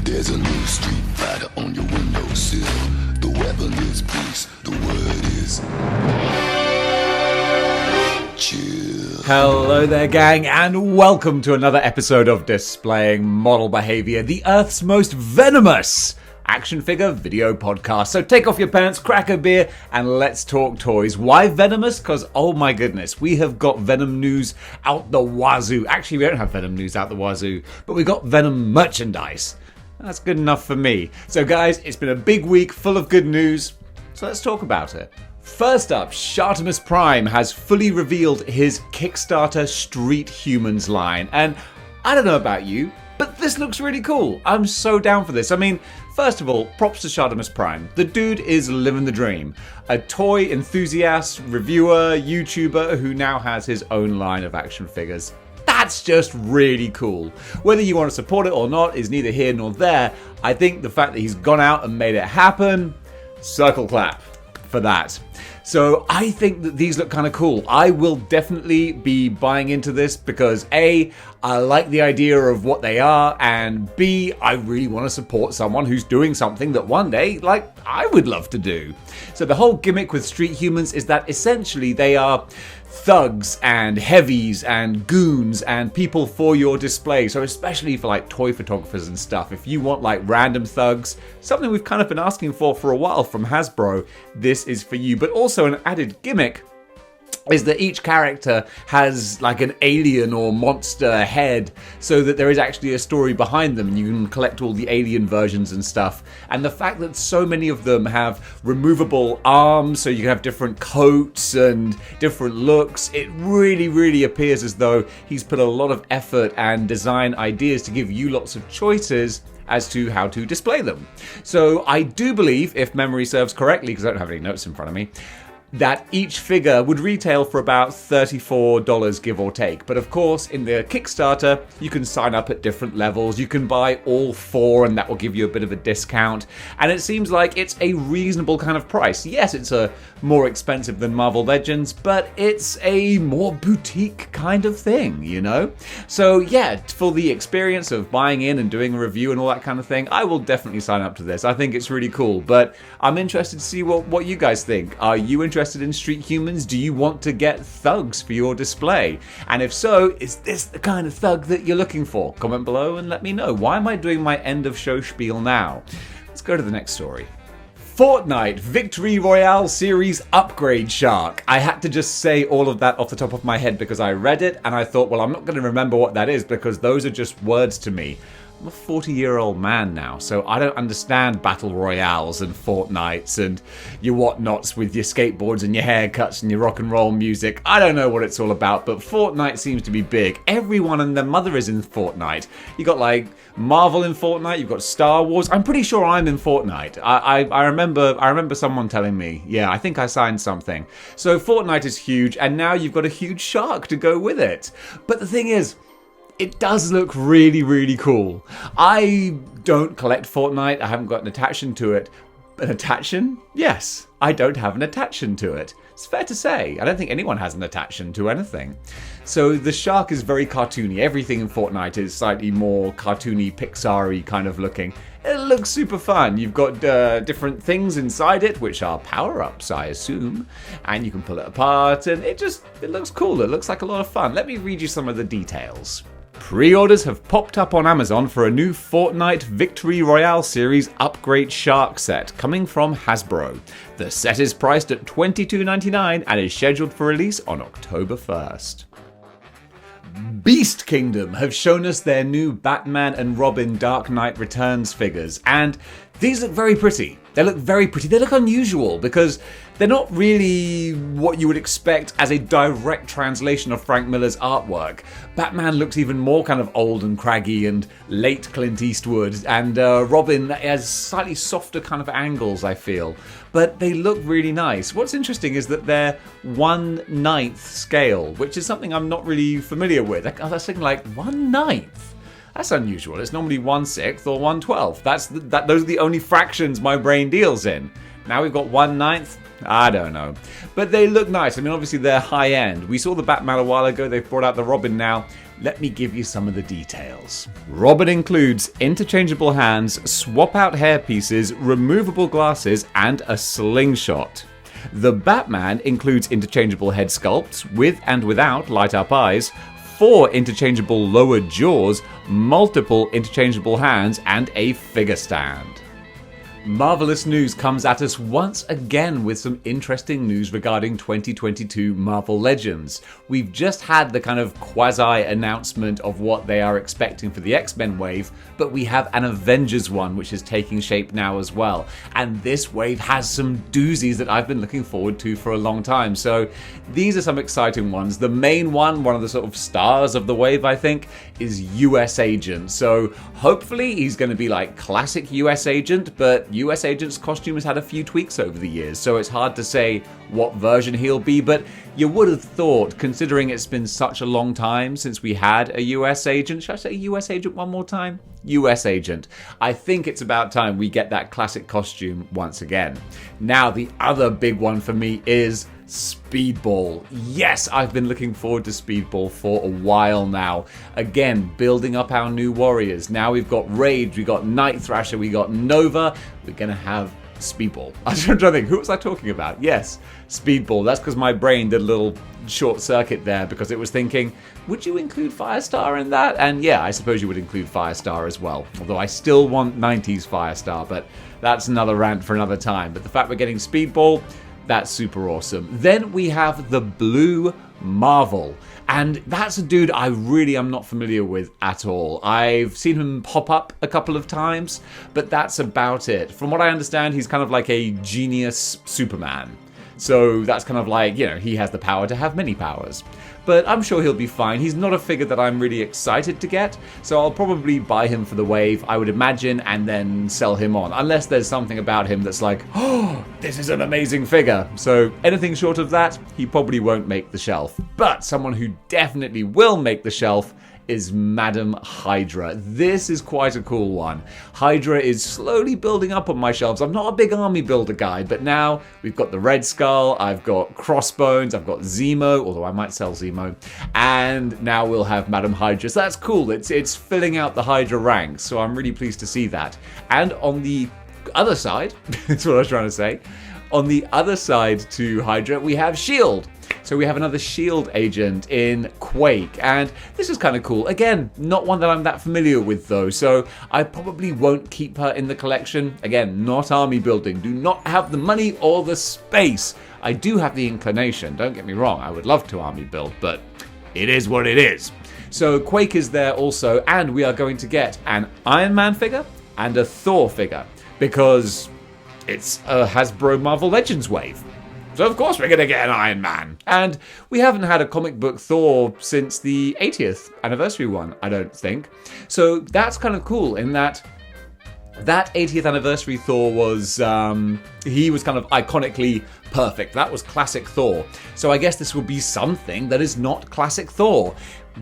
There's a new street fighter on your windowsill. The weapon is peace, the word is chill. Hello there, gang, and welcome to another episode of Displaying Model Behaviour, the Earth's most venomous action figure video podcast. So take off your pants, crack a beer, and let's talk toys. Why venomous? Because, oh my goodness, we have got Venom news out the wazoo. Actually, we don't have Venom news out the wazoo, but we got Venom merchandise. That's good enough for me. So guys, it's been a big week full of good news, so let's talk about it. First up, Shartimus Prime has fully revealed his Kickstarter Street Humans line, and I don't know about you, but this looks really cool. I'm so down for this. I mean, first of all, props to Shartimus Prime. The dude is living the dream. A toy enthusiast, reviewer, YouTuber who now has his own line of action figures. That's just really cool. Whether you want to support it or not is neither here nor there. I think the fact that he's gone out and made it happen, circle clap for that. So I think that these look kind of cool. I will definitely be buying into this because A, I like the idea of what they are, and B, I really want to support someone who's doing something that one day, like, I would love to do. So the whole gimmick with Street Humans is that essentially they are thugs and heavies and goons and people for your display. So especially for like toy photographers and stuff, if you want like random thugs, something we've kind of been asking for a while from Hasbro, this is for you. But also an added gimmick is that each character has like an alien or monster head, so that there is actually a story behind them and you can collect all the alien versions and stuff. And the fact that so many of them have removable arms, so you can have different coats and different looks, it really appears as though he's put a lot of effort and design ideas to give you lots of choices as to how to display them. So I do believe, if memory serves correctly, because I don't have any notes in front of me, that each figure would retail for about $34, give or take. But of course, in the Kickstarter, you can sign up at different levels. You can buy all four, and that will give you a bit of a discount. And it seems like it's a reasonable kind of price. Yes, it's a more expensive than Marvel Legends, but it's a more boutique kind of thing, you know? So yeah, for the experience of buying in and doing a review and all that kind of thing, I will definitely sign up to this. I think it's really cool, but I'm interested to see what you guys think. Are you interested in Street Humans? Do you want to get thugs for your display? And if so, is this the kind of thug that you're looking for? Comment below and let me know. Why am I doing my end of show spiel now? Let's go to the next story. Fortnite Victory Royale Series Upgrade Shark. I had to just say all of that off the top of my head because I read it and I thought, well, I'm not going to remember what that is because those are just words to me. I'm a 40-year-old man now, so I don't understand battle royales and Fortnites and your whatnots with your skateboards and your haircuts and your rock and roll music. I don't know what it's all about, but Fortnite seems to be big. Everyone and their mother is in Fortnite. You got like Marvel in Fortnite, you've got Star Wars. I'm pretty sure I'm in Fortnite. I remember someone telling me. Yeah, I think I signed something. So Fortnite is huge, and now you've got a huge shark to go with it. But the thing is, it does look really cool. I don't collect Fortnite. I haven't got an attachment to it. An attachment? Yes, I don't have an attachment to it. It's fair to say. I don't think anyone has an attachment to anything. So the shark is very cartoony. Everything in Fortnite is slightly more cartoony, Pixar-y kind of looking. It looks super fun. You've got different things inside it, which are power-ups, I assume. And you can pull it apart, and it looks cool. It looks like a lot of fun. Let me read you some of the details. Pre-orders have popped up on Amazon for a new Fortnite Victory Royale Series Upgrade Shark set coming from Hasbro. The set is priced at $22.99 and is scheduled for release on October 1st. Beast Kingdom have shown us their new Batman and Robin Dark Knight Returns figures, and these look very pretty. They look very pretty. They look unusual because they're not really what you would expect as a direct translation of Frank Miller's artwork. Batman looks even more kind of old and craggy and late Clint Eastwood, and Robin has slightly softer kind of angles, I feel. But they look really nice. What's interesting is that they're 1/9 scale, which is something I'm not really familiar with. I was thinking like 1/9? That's unusual. It's normally 1/6 or 1/12. Those are the only fractions my brain deals in. Now we've got 1/9. I don't know. But they look nice. I mean, obviously they're high end. We saw the Batman a while ago. They've brought out the Robin now. Let me give you some of the details. Robin includes interchangeable hands, swap out hair pieces, removable glasses, and a slingshot. The Batman includes interchangeable head sculpts with and without light-up eyes, 4 interchangeable lower jaws, multiple interchangeable hands, and a figure stand. Marvelous news comes at us once again with some interesting news regarding 2022 Marvel Legends. We've just had the kind of quasi-announcement of what they are expecting for the X-Men wave, but we have an Avengers one which is taking shape now as well. And this wave has some doozies that I've been looking forward to for a long time. So these are some exciting ones. The main one of the sort of stars of the wave, I think, is US Agent. So hopefully he's going to be like classic US Agent, but US Agent's costume has had a few tweaks over the years, so it's hard to say what version he'll be, but you would have thought, considering it's been such a long time since we had a US Agent, should I say US Agent one more time? US Agent. I think it's about time we get that classic costume once again. Now, the other big one for me is Speedball. Yes, I've been looking forward to Speedball for a while now. Again, building up our new warriors. Now we've got Rage, we've got Night Thrasher, we got Nova. We're going to have Speedball. I'm trying to think, who was I talking about? Yes, Speedball. That's because my brain did a little short circuit there because it was thinking, would you include Firestar in that? And yeah, I suppose you would include Firestar as well. Although I still want 90s Firestar, but that's another rant for another time. But the fact we're getting Speedball, that's super awesome. Then we have the Blue Marvel. And that's a dude I really am not familiar with at all. I've seen him pop up a couple of times, but that's about it. From what I understand, he's kind of like a genius Superman. So that's kind of like, you know, he has the power to have many powers. But I'm sure he'll be fine. He's not a figure that I'm really excited to get, so I'll probably buy him for the wave, I would imagine, and then sell him on. Unless there's something about him that's like, oh, this is an amazing figure. So anything short of that, he probably won't make the shelf. But someone who definitely will make the shelf is Madam Hydra. This is quite a cool one. Hydra is slowly building up on my shelves. I'm not a big army builder guy, but now we've got the Red Skull, I've got Crossbones, I've got Zemo, although I might sell Zemo, and now we'll have Madam Hydra. So that's cool. It's filling out the Hydra ranks, so I'm really pleased to see that. And on the other side, that's what I was trying to say, on the other side to Hydra, we have S.H.I.E.L.D. So we have another S.H.I.E.L.D. agent in Quake, and this is kind of cool. Again, not one that I'm that familiar with though, so I probably won't keep her in the collection. Again, not army building, do not have the money or the space. I do have the inclination, don't get me wrong, I would love to army build, but it is what it is. So Quake is there also, and we are going to get an Iron Man figure and a Thor figure, because it's a Hasbro Marvel Legends wave. So of course we're going to get an Iron Man. And we haven't had a comic book Thor since the 80th anniversary one, I don't think. So that's kind of cool in that 80th anniversary Thor was, he was kind of iconically perfect. That was classic Thor. So I guess this will be something that is not classic Thor.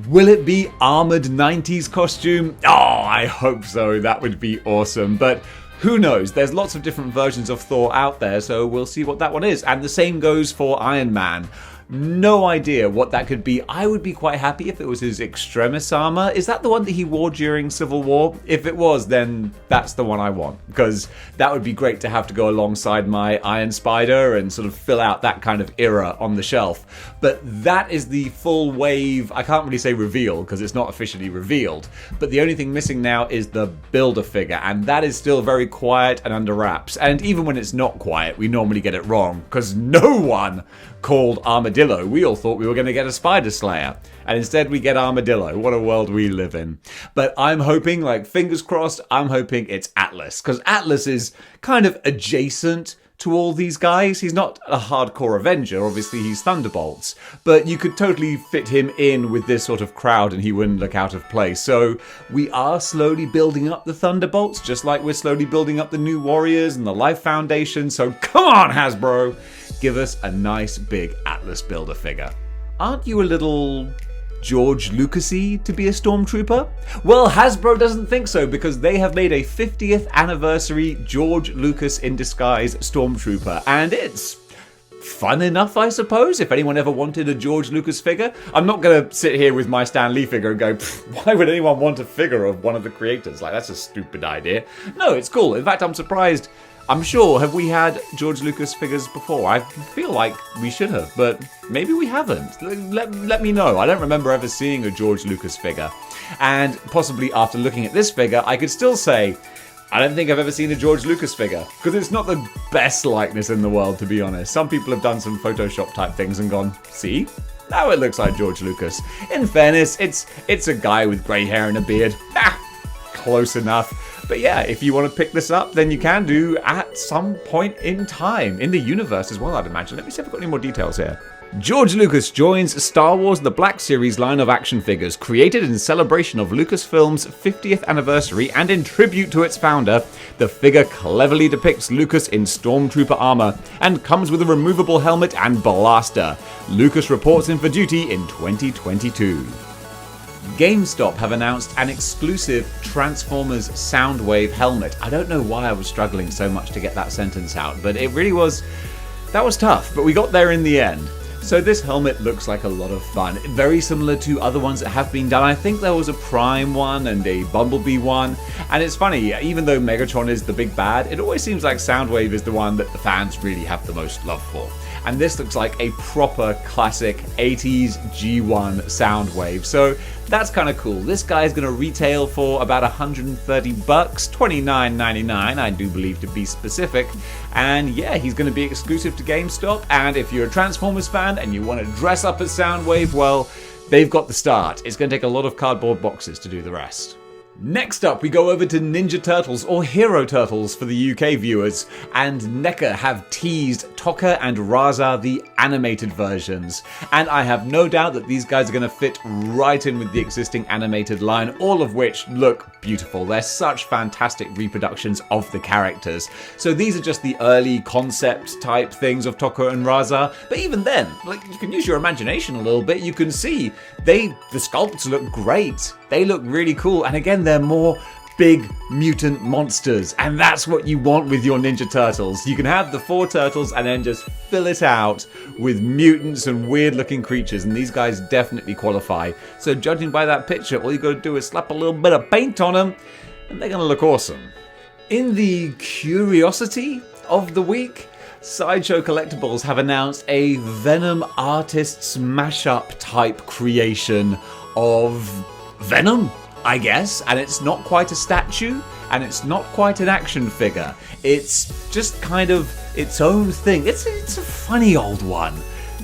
Will it be armored 90s costume? Oh, I hope so. That would be awesome. But who knows? There's lots of different versions of Thor out there, so we'll see what that one is. And the same goes for Iron Man. No idea what that could be. I would be quite happy if it was his Extremis armor. Is that the one that he wore during Civil War? If it was, then that's the one I want, because that would be great to have to go alongside my Iron Spider and sort of fill out that kind of era on the shelf. But that is the full wave. I can't really say reveal because it's not officially revealed, but the only thing missing now is the Builder figure, and that is still very quiet and under wraps. And even when it's not quiet, we normally get it wrong, because no one called Armadillo. We all thought we were going to get a Spider Slayer, and instead we get Armadillo. What a world we live in. But I'm hoping, like, fingers crossed, I'm hoping it's Atlas, because Atlas is kind of adjacent to all these guys. He's not a hardcore Avenger, obviously he's Thunderbolts, but you could totally fit him in with this sort of crowd and he wouldn't look out of place. So we are slowly building up the Thunderbolts, just like we're slowly building up the New Warriors and the Life Foundation. So come on, Hasbro, give us a nice big Atlas Builder figure. Aren't you a little George Lucas-y to be a stormtrooper? Well, Hasbro doesn't think so because they have made a 50th anniversary George Lucas in disguise stormtrooper, and it's fun enough, I suppose, if anyone ever wanted a George Lucas figure. I'm not going to sit here with my Stan Lee figure and go, why would anyone want a figure of one of the creators? Like, that's a stupid idea. No, it's cool. In fact, I'm surprised. I'm sure, have we had George Lucas figures before? I feel like we should have, but maybe we haven't. Let me know. I don't remember ever seeing a George Lucas figure. And possibly after looking at this figure, I could still say, I don't think I've ever seen a George Lucas figure, because it's not the best likeness in the world, to be honest. Some people have done some Photoshop type things and gone, see? Now it looks like George Lucas. In fairness, it's a guy with grey hair and a beard. Close enough. But yeah, if you want to pick this up, then you can do at some point in time. In the universe as well, I'd imagine. Let me see if I've got any more details here. George Lucas joins Star Wars The Black Series line of action figures, created in celebration of Lucasfilm's 50th anniversary and in tribute to its founder. The figure cleverly depicts Lucas in stormtrooper armor and comes with a removable helmet and blaster. Lucas reports in for duty in 2022. GameStop have announced an exclusive Transformers Soundwave helmet. I don't know why I was struggling so much to get that sentence out, but it really was... that was tough, but we got there in the end. So this helmet looks like a lot of fun, very similar to other ones that have been done. I think there was a Prime one and a Bumblebee one, and it's funny, even though Megatron is the big bad, it always seems like Soundwave is the one that the fans really have the most love for. And this looks like a proper classic 80s G1 Soundwave, so that's kind of cool. This guy's going to retail for about $130, $29.99, I do believe to be specific. And yeah, he's going to be exclusive to GameStop, and if you're a Transformers fan and you want to dress up as Soundwave, well, they've got the start. It's going to take a lot of cardboard boxes to do the rest. Next up, we go over to Ninja Turtles, or Hero Turtles for the UK viewers, and NECA have teased Tokka and Raza, the animated versions. And I have no doubt that these guys are going to fit right in with the existing animated line, all of which look beautiful. They're such fantastic reproductions of the characters. So these are just the early concept type things of Tokka and Raza, but even then, like, you can use your imagination a little bit. You can see the sculpts look great. They look really cool, and again, they're more big mutant monsters, and that's what you want with your Ninja Turtles. You can have the 4 turtles and then just fill it out with mutants and weird looking creatures, and these guys definitely qualify. So judging by that picture, all you gotta do is slap a little bit of paint on them and they're gonna look awesome. In the curiosity of the week, Sideshow Collectibles have announced a Venom artists mashup type creation of Venom, I guess, and it's not quite a statue, and it's not quite an action figure. It's just kind of its own thing. It's a funny old one,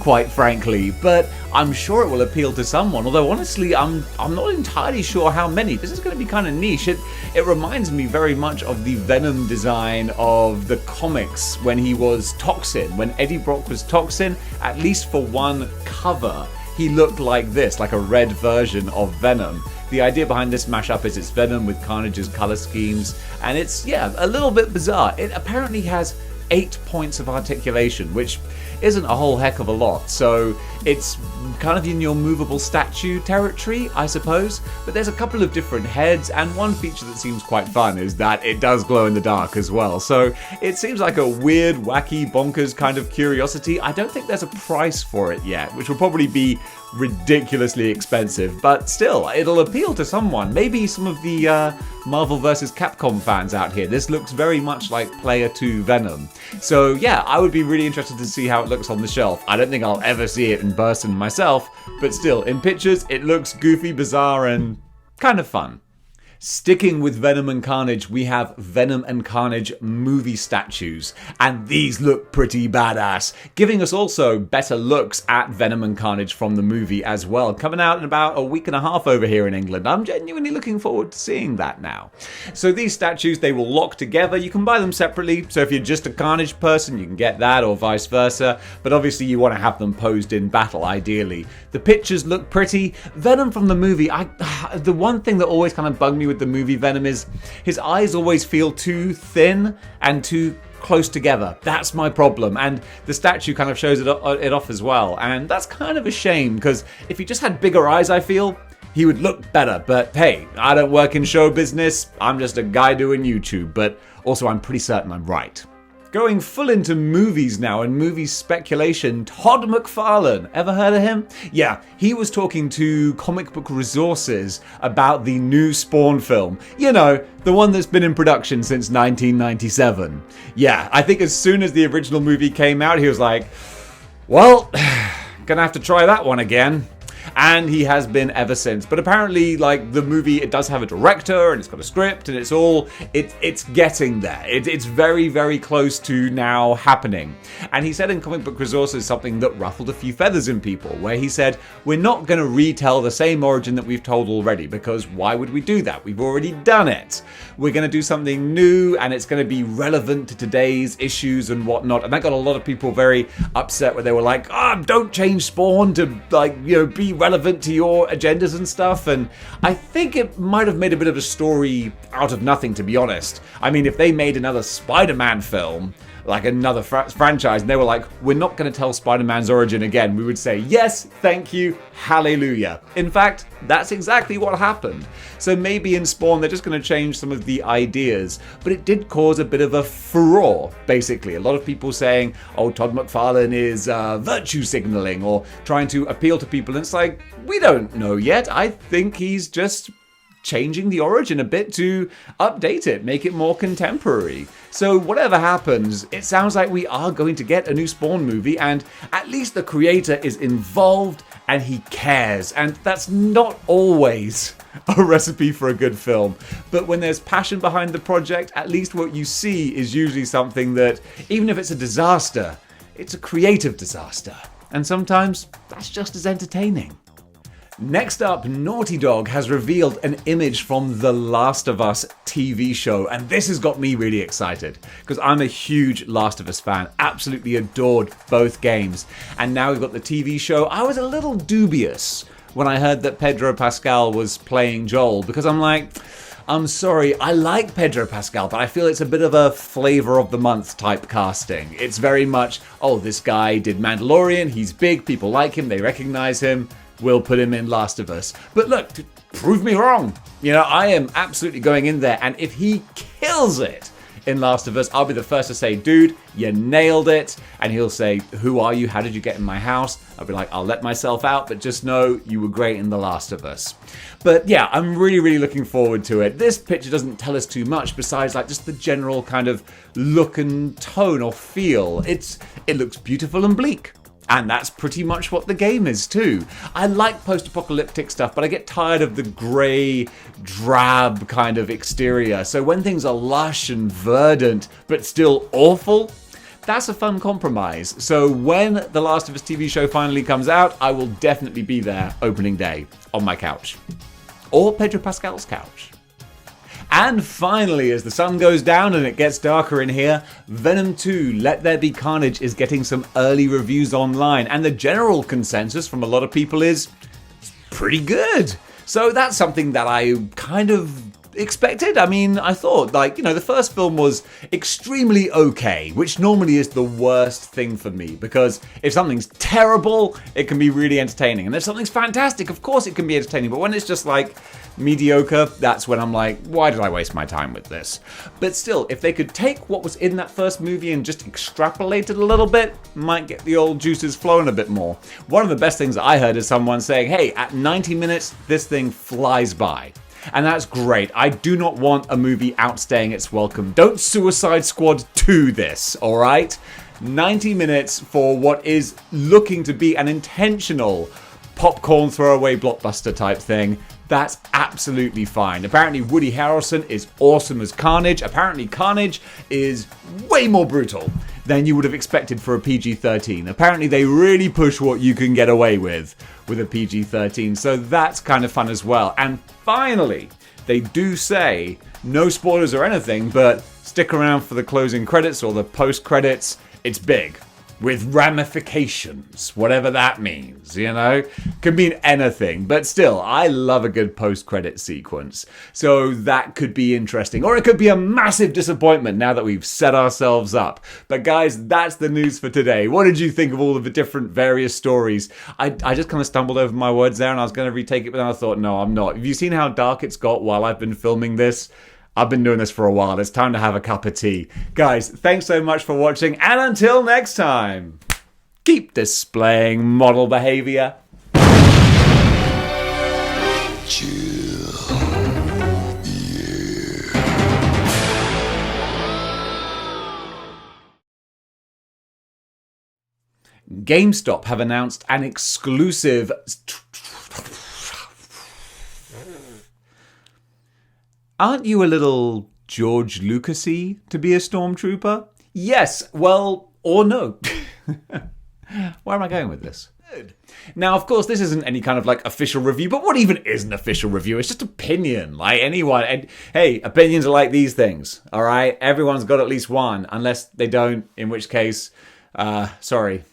quite frankly, but I'm sure it will appeal to someone, although honestly, I'm not entirely sure how many. This is going to be kind of niche. It reminds me very much of the Venom design of the comics when he was Toxin. When Eddie Brock was Toxin, at least for one cover, he looked like this, like a red version of Venom. The idea behind this mashup is it's Venom with Carnage's color schemes, and it's, yeah, a little bit bizarre. It apparently has 8 points of articulation, which isn't a whole heck of a lot, so it's kind of in your movable statue territory, I suppose. But there's a couple of different heads, and one feature that seems quite fun is that it does glow in the dark as well. So it seems like a weird, wacky, bonkers kind of curiosity. I don't think there's a price for it yet, which will probably be ridiculously expensive, but still, it'll appeal to someone. Maybe some of the Marvel vs. Capcom fans out here. This looks very much like Player 2 Venom. So yeah, I would be really interested to see how it looks on the shelf. I don't think I'll ever see it in person myself, but still, in pictures, it looks goofy, bizarre, and kind of fun. Sticking with Venom and Carnage, we have Venom and Carnage movie statues, and these look pretty badass, giving us also better looks at Venom and Carnage from the movie as well, coming out in about a week and a half over here in England. I'm genuinely looking forward to seeing that now. So these statues, they will lock together. You can buy them separately, so if you're just a Carnage person, you can get that, or vice versa, but obviously you want to have them posed in battle, ideally. The pictures look pretty. Venom from the movie, the one thing that always kind of bugged me with the movie Venom is his eyes always feel too thin and too close together. That's my problem. And the statue kind of shows it off as well. And that's kind of a shame, because if he just had bigger eyes, I feel, he would look better. But hey, I don't work in show business. I'm just a guy doing YouTube. But also, I'm pretty certain I'm right. Going full into movies now and movie speculation, Todd McFarlane. Ever heard of him? Yeah, he was talking to Comic Book Resources about the new Spawn film. You know, the one that's been in production since 1997. Yeah, I think as soon as the original movie came out, he was like, well, gonna have to try that one again. And he has been ever since. But apparently, like, the movie, it does have a director, and it's got a script, and it's getting there. It's very, very close to now happening. And he said in Comic Book Resources something that ruffled a few feathers in people, where he said, we're not going to retell the same origin that we've told already, because why would we do that? We've already done it. We're going to do something new, and it's going to be relevant to today's issues and whatnot. And that got a lot of people very upset, where they were like, don't change Spawn to, like, you know, be relevant to your agendas and stuff. And I think it might have made a bit of a story out of nothing, to be honest. I mean, if they made another Spider-Man film, like another franchise, and they were like, we're not going to tell Spider-Man's origin again, we would say, yes, thank you, hallelujah. In fact, that's exactly what happened. So maybe in Spawn, they're just going to change some of the ideas, but it did cause a bit of a furore, basically. A lot of people saying, oh, Todd McFarlane is virtue signaling or trying to appeal to people. And it's like, we don't know yet. I think he's just changing the origin a bit to update it, make it more contemporary. So whatever happens, it sounds like we are going to get a new Spawn movie, and at least the creator is involved and he cares. And that's not always a recipe for a good film. But when there's passion behind the project, at least what you see is usually something that, even if it's a disaster, it's a creative disaster. And sometimes that's just as entertaining. Next up, Naughty Dog has revealed an image from The Last of Us TV show, and this has got me really excited because I'm a huge Last of Us fan, absolutely adored both games, and now we've got the TV show. I was a little dubious when I heard that Pedro Pascal was playing Joel, because I'm like, I'm sorry, I like Pedro Pascal, but I feel it's a bit of a flavor of the month type casting. It's very much, oh, this guy did Mandalorian, he's big, people like him, they recognize him, we'll put him in Last of Us. But look, prove me wrong. You know, I am absolutely going in there, and if he kills it in Last of Us, I'll be the first to say, dude, you nailed it. And he'll say, who are you? How did you get in my house? I'll be like, I'll let myself out, but just know you were great in The Last of Us. But yeah, I'm really, really looking forward to it. This picture doesn't tell us too much besides like just the general kind of look and tone or feel. It looks beautiful and bleak. And that's pretty much what the game is too. I like post-apocalyptic stuff, but I get tired of the grey, drab kind of exterior. So when things are lush and verdant, but still awful, that's a fun compromise. So when The Last of Us TV show finally comes out, I will definitely be there opening day on my couch. Or Pedro Pascal's couch. And finally, as the sun goes down and it gets darker in here, Venom 2 Let There Be Carnage is getting some early reviews online, and the general consensus from a lot of people is it's pretty good. So that's something that I kind of expected. I mean, I thought, like, you know, the first film was extremely okay, which normally is the worst thing for me, because if something's terrible, it can be really entertaining. And if something's fantastic, of course it can be entertaining. But when it's just like mediocre, that's when I'm like, why did I waste my time with this? But still, if they could take what was in that first movie and just extrapolate it a little bit, might get the old juices flowing a bit more. One of the best things that I heard is someone saying, hey, at 90 minutes, this thing flies by. And that's great. I do not want a movie outstaying its welcome. Don't Suicide Squad 2 this, alright? 90 minutes for what is looking to be an intentional popcorn throwaway blockbuster type thing. That's absolutely fine. Apparently Woody Harrelson is awesome as Carnage. Apparently Carnage is way more brutal than you would have expected for a PG-13. Apparently they really push what you can get away with a PG-13. So that's kind of fun as well. And finally, they do say, no spoilers or anything, but stick around for the closing credits or the post-credits. It's big. with ramifications, whatever that means, you know? Could mean anything, but still, I love a good post-credit sequence. So that could be interesting, or it could be a massive disappointment now that we've set ourselves up. But guys, that's the news for today. What did you think of all of the different various stories? I just kind of stumbled over my words there and I was going to retake it, but then I thought, no, I'm not. Have you seen how dark it's got while I've been filming this? I've been doing this for a while. It's time to have a cup of tea. Guys, thanks so much for watching, and until next time, keep displaying model behavior. Chill. Yeah. GameStop have announced an exclusive... Aren't you a little George Lucas-y to be a stormtrooper? Yes, well, or no. Where am I going with this? Now, of course, this isn't any kind of like official review, but what even is an official review? It's just opinion, like anyone. And hey, opinions are like these things, all right? Everyone's got at least one, unless they don't, in which case, sorry.